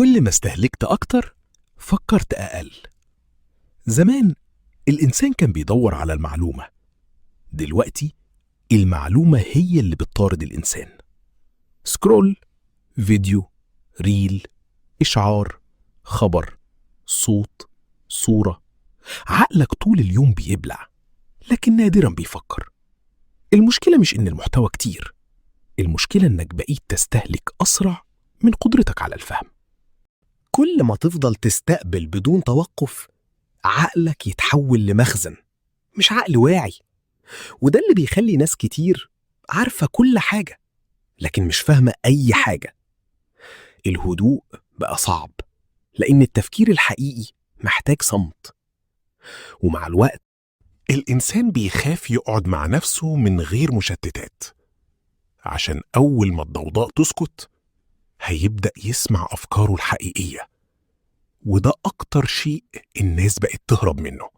كل ما استهلكت أكتر فكرت أقل. زمان الإنسان كان بيدور على المعلومة، دلوقتي المعلومة هي اللي بتطارد الإنسان. سكرول، فيديو، ريل، إشعار، خبر، صوت، صورة. عقلك طول اليوم بيبلع لكن نادرا بيفكر. المشكلة مش إن المحتوى كتير، المشكلة إنك بقيت تستهلك أسرع من قدرتك على الفهم. كل ما تفضل تستقبل بدون توقف، عقلك يتحول لمخزن مش عقل واعي. وده اللي بيخلي ناس كتير عارفة كل حاجة لكن مش فاهمة أي حاجة. الهدوء بقى صعب لأن التفكير الحقيقي محتاج صمت. ومع الوقت الإنسان بيخاف يقعد مع نفسه من غير مشتتات، عشان أول ما الضوضاء تسكت هيبدأ يسمع أفكاره الحقيقية، وده أكتر شيء الناس بقت تهرب منه.